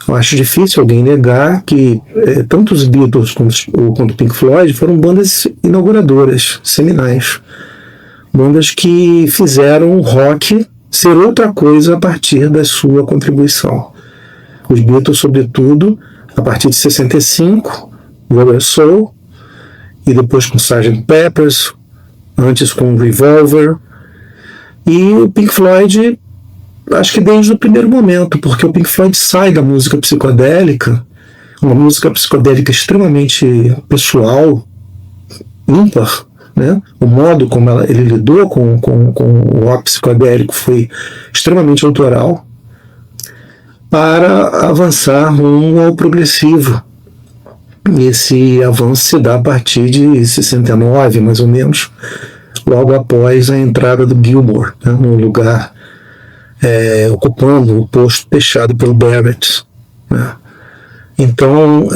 Eu acho difícil alguém negar que tanto os Beatles quanto o Pink Floyd foram bandas inauguradoras, seminais. Bandas que fizeram o rock ser outra coisa a partir da sua contribuição. Os Beatles, sobretudo, a partir de 65, Rubber Soul, e depois com Sgt. Pepper's, antes com Revolver, e o Pink Floyd, acho que desde o primeiro momento, porque o Pink Floyd sai da música psicodélica, uma música psicodélica extremamente pessoal, ímpar, né? O modo como ele lidou com o rock psicodélico foi extremamente autoral, para avançar rumo ao progressivo. Esse avanço se dá a partir de 69, mais ou menos, logo após a entrada do Gilmour, né, no lugar, ocupando o posto deixado pelo Barrett, né. Então,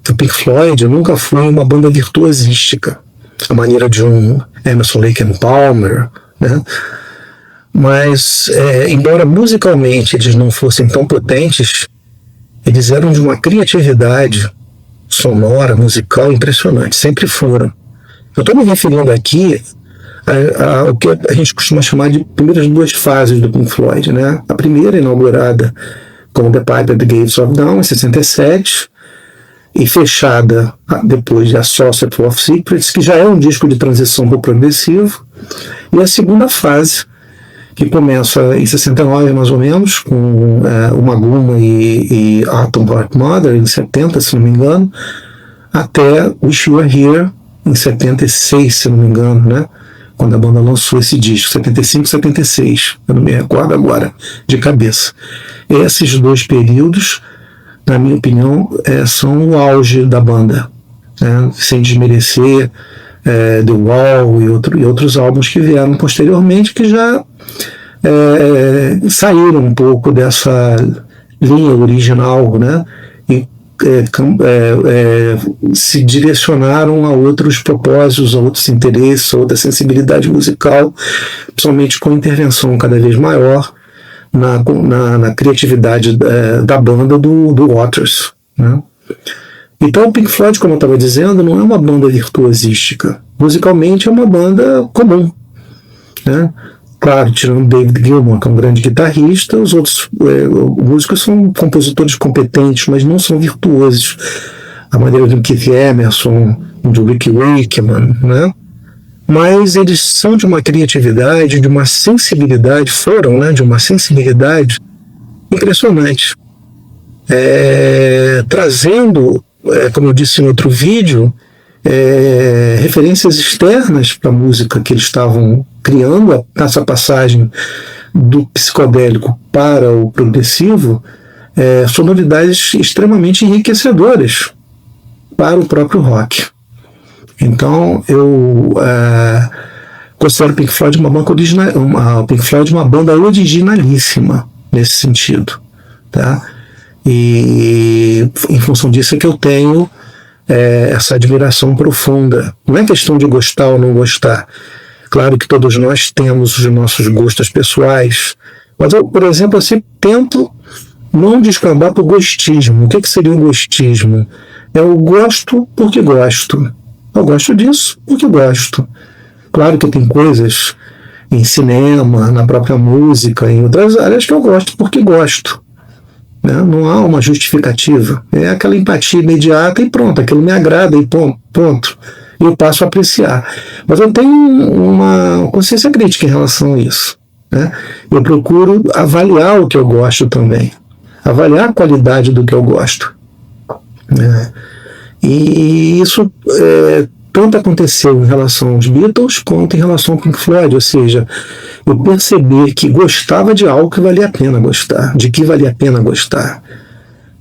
o Pink Floyd nunca foi uma banda virtuosística, a maneira de um Emerson, Lake and Palmer, né? Mas, embora musicalmente eles não fossem tão potentes, eles eram de uma criatividade sonora, musical impressionante, sempre foram. Eu estou me referindo aqui ao que a gente costuma chamar de primeiras duas fases do Pink Floyd, né? A primeira, inaugurada com The Pipe at the Gates of Dawn, em 67, e fechada depois de A Saucer of Secrets, que já é um disco de transição para o progressivo, e a segunda fase, que começa em 69, mais ou menos, com o Maguma e Atom Heart Mother, em 70, se não me engano, até Wish You Were Here, em 76, se não me engano, né? Quando a banda lançou esse disco, 75, 76, eu não me recordo agora, de cabeça. Esses dois períodos, na minha opinião, são o auge da banda, né? Sem desmerecer The Wall e outros álbuns que vieram posteriormente, que já saíram um pouco dessa linha original, né? E se direcionaram a outros propósitos, a outros interesses, a outra sensibilidade musical, principalmente com intervenção cada vez maior na criatividade da banda do Waters, né? Então o Pink Floyd, como eu estava dizendo, não é uma banda virtuosística. Musicalmente é uma banda comum, né? Claro, tirando David Gilmour, que é um grande guitarrista, os outros músicos são compositores competentes, mas não são virtuosos. A maneira do Keith Emerson, do Rick Wakeman, né? Mas eles são de uma criatividade, de uma sensibilidade, de uma sensibilidade impressionante. Trazendo, como eu disse em outro vídeo, referências externas para a música que eles estavam criando, nessa passagem do psicodélico para o progressivo, sonoridades extremamente enriquecedoras para o próprio rock. Então eu considero o Pink Floyd uma banda originalíssima nesse sentido, tá? E em função disso é que eu tenho essa admiração profunda. Não é questão de gostar ou não gostar. Claro que todos nós temos os nossos gostos pessoais, mas eu, por exemplo, tento não descambar para o gostismo. O que seria o gostismo? Eu gosto porque gosto. Eu gosto disso porque gosto. Claro que tem coisas em cinema, na própria música, em outras áreas que eu gosto porque gosto. Não há uma justificativa. É aquela empatia imediata e pronto, aquilo me agrada e pronto. Eu passo a apreciar. Mas eu tenho uma consciência crítica em relação a isso, né? Eu procuro avaliar o que eu gosto também. Avaliar a qualidade do que eu gosto. E isso tanto aconteceu em relação aos Beatles quanto em relação ao Pink Floyd, ou seja, eu percebi que gostava de algo que valia a pena gostar, de que valia a pena gostar,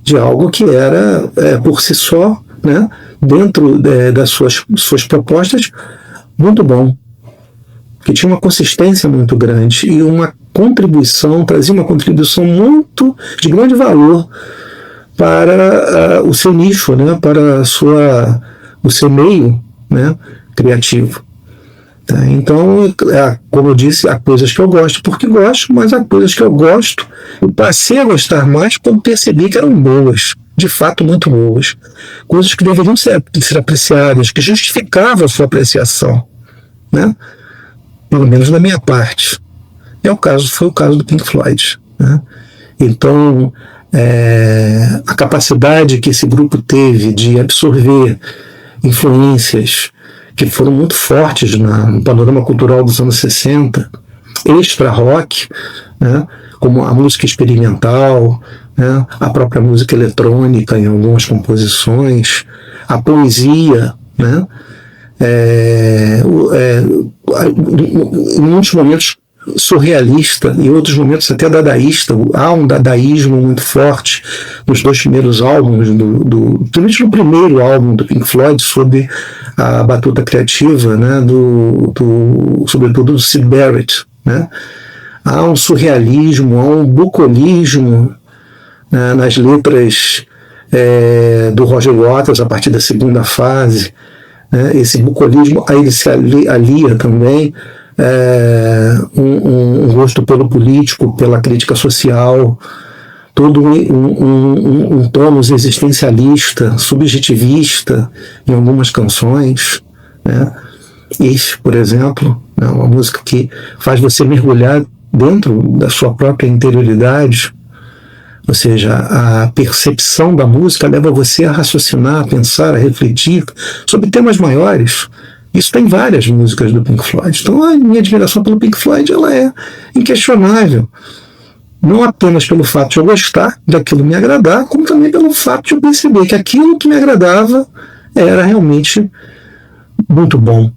de algo que era, por si só, né, dentro das suas propostas, muito bom, que tinha uma consistência muito grande e trazia uma contribuição muito de grande valor para o seu nicho, né, para o seu meio, né, criativo. Tá? Então, como eu disse, há coisas que eu gosto porque gosto, mas há coisas que eu gosto e passei a gostar mais quando percebi que eram boas, de fato muito boas. Coisas que deveriam ser apreciadas, que justificavam a sua apreciação, né? Pelo menos da minha parte. Foi o caso do Pink Floyd, né? Então, a capacidade que esse grupo teve de absorver influências que foram muito fortes no panorama cultural dos anos 60, extra-rock, né, como a música experimental, né, a própria música eletrônica em algumas composições, a poesia, né, em muitos momentos surrealista, em outros momentos até dadaísta. Há um dadaísmo muito forte nos dois primeiros álbuns, principalmente no primeiro álbum do Pink Floyd, sob a batuta criativa, né, sobretudo do Syd Barrett, né? Há um surrealismo, há um bucolismo, né, nas letras do Roger Waters a partir da segunda fase, né? Esse bucolismo aí ele se alia também um gosto pelo político, pela crítica social, todo um tônus existencialista, subjetivista em algumas canções, né? Isso, por exemplo, é uma música que faz você mergulhar dentro da sua própria interioridade, ou seja, a percepção da música leva você a raciocinar, a pensar, a refletir sobre temas maiores. Isso tem várias músicas do Pink Floyd. Então a minha admiração pelo Pink Floyd ela é inquestionável. Não apenas pelo fato de eu gostar daquilo me agradar, como também pelo fato de eu perceber que aquilo que me agradava era realmente muito bom,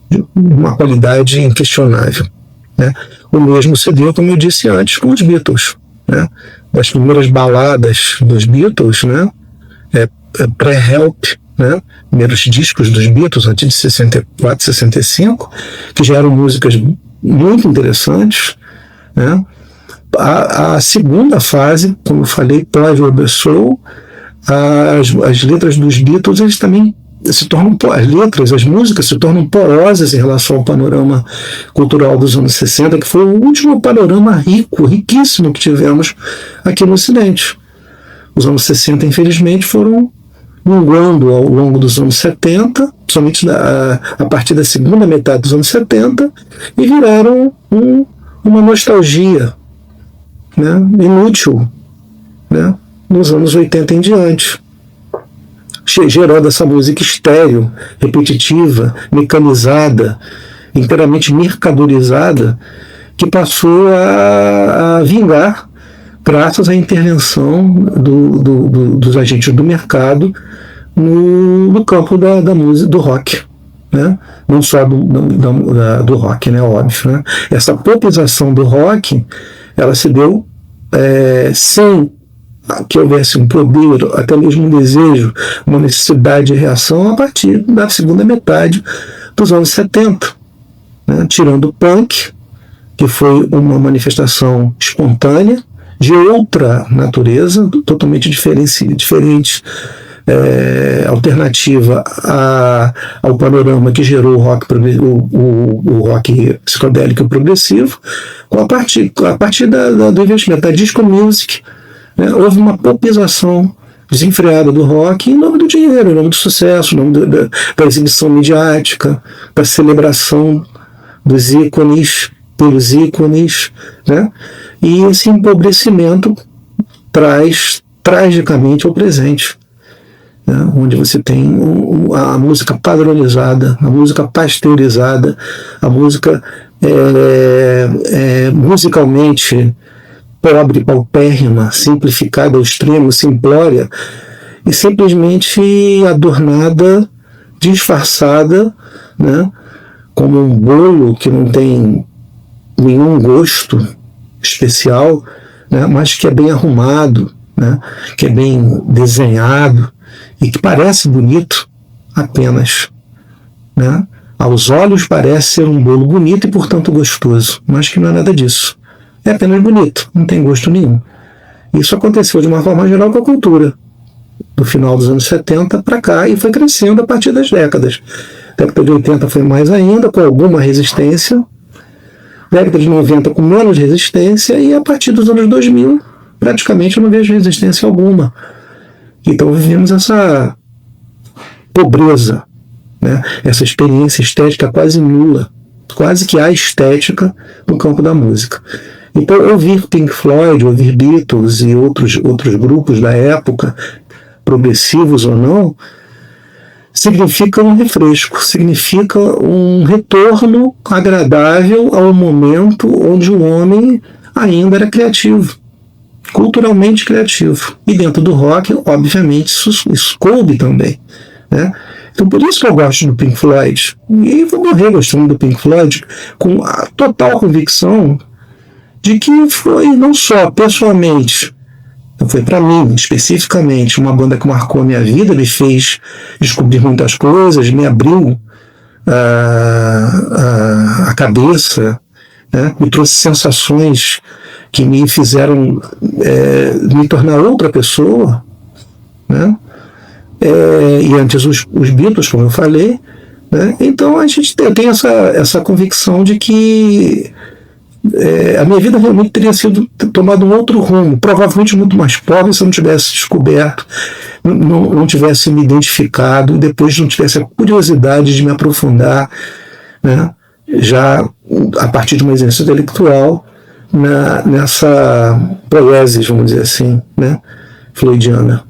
de uma qualidade inquestionável, né? O mesmo se deu, como eu disse antes, com os Beatles, né? As primeiras baladas dos Beatles, né? Pré-Help, né? Primeiros discos dos Beatles, antes de 64, 65, que já eram músicas muito interessantes, né? A segunda fase, como eu falei, Pleasure of the Soul, as letras dos Beatles, eles também se tornam, as músicas se tornam porosas em relação ao panorama cultural dos anos 60, que foi o último panorama riquíssimo que tivemos aqui no Ocidente. Os anos 60, infelizmente, foram minguando ao longo dos anos 70, somente a partir da segunda metade dos anos 70, e viraram uma nostalgia, né, inútil, né, nos anos 80 em diante, gerando essa música estéril, repetitiva, mecanizada, inteiramente mercadorizada, que passou a vingar graças à intervenção dos agentes do mercado no campo da música, do rock, né? Não só do rock, né, óbvio, né? Essa popularização do rock, ela se deu sem que houvesse um poder, até mesmo um desejo, uma necessidade de reação a partir da segunda metade dos anos 70, né? Tirando o punk, que foi uma manifestação espontânea, de outra natureza, totalmente diferente, alternativa ao panorama que gerou o rock psicodélico progressivo, a partir do investimento da disco music, né, houve uma popularização desenfreada do rock em nome do dinheiro, em nome do sucesso, em nome da exibição midiática, da celebração dos ícones pelos ícones, né? E esse empobrecimento traz tragicamente ao presente, né? Onde você tem a música padronizada, a música pasteurizada, a música musicalmente pobre, paupérrima, simplificada ao extremo, simplória, e simplesmente adornada, disfarçada, né, como um bolo que não tem nenhum gosto especial, né, mas que é bem arrumado, né, que é bem desenhado e que parece bonito apenas, né? Aos olhos parece ser um bolo bonito e, portanto, gostoso, mas que não é nada disso. É apenas bonito, não tem gosto nenhum. Isso aconteceu de uma forma geral com a cultura, do final dos anos 70 para cá, e foi crescendo a partir das décadas Década de 80 foi mais ainda, com alguma resistência. Década de 90 com menos resistência, e a partir dos anos 2000 praticamente eu não vejo resistência alguma. Então vivemos essa pobreza, né? Essa experiência estética quase nula, quase que a estética no campo da música. Então ouvir Pink Floyd, ouvir Beatles e outros grupos da época, progressivos ou não, significa um refresco, significa um retorno agradável ao momento onde o homem ainda era criativo, culturalmente criativo. E dentro do rock, obviamente, isso coube também, né? Então por isso que eu gosto do Pink Floyd. E vou morrer gostando do Pink Floyd com a total convicção de que foi não só pessoalmente, foi para mim, especificamente, uma banda que marcou a minha vida, me fez descobrir muitas coisas, me abriu a cabeça, né? Me trouxe sensações que me fizeram me tornar outra pessoa, né? E antes os Beatles, como eu falei, né? Então a gente tem essa convicção de que a minha vida realmente teria sido tomado um outro rumo, provavelmente muito mais pobre se eu não tivesse descoberto, não tivesse me identificado, depois não tivesse a curiosidade de me aprofundar, né, já a partir de uma exercício intelectual nessa poiesis, vamos dizer assim, né, floydiana.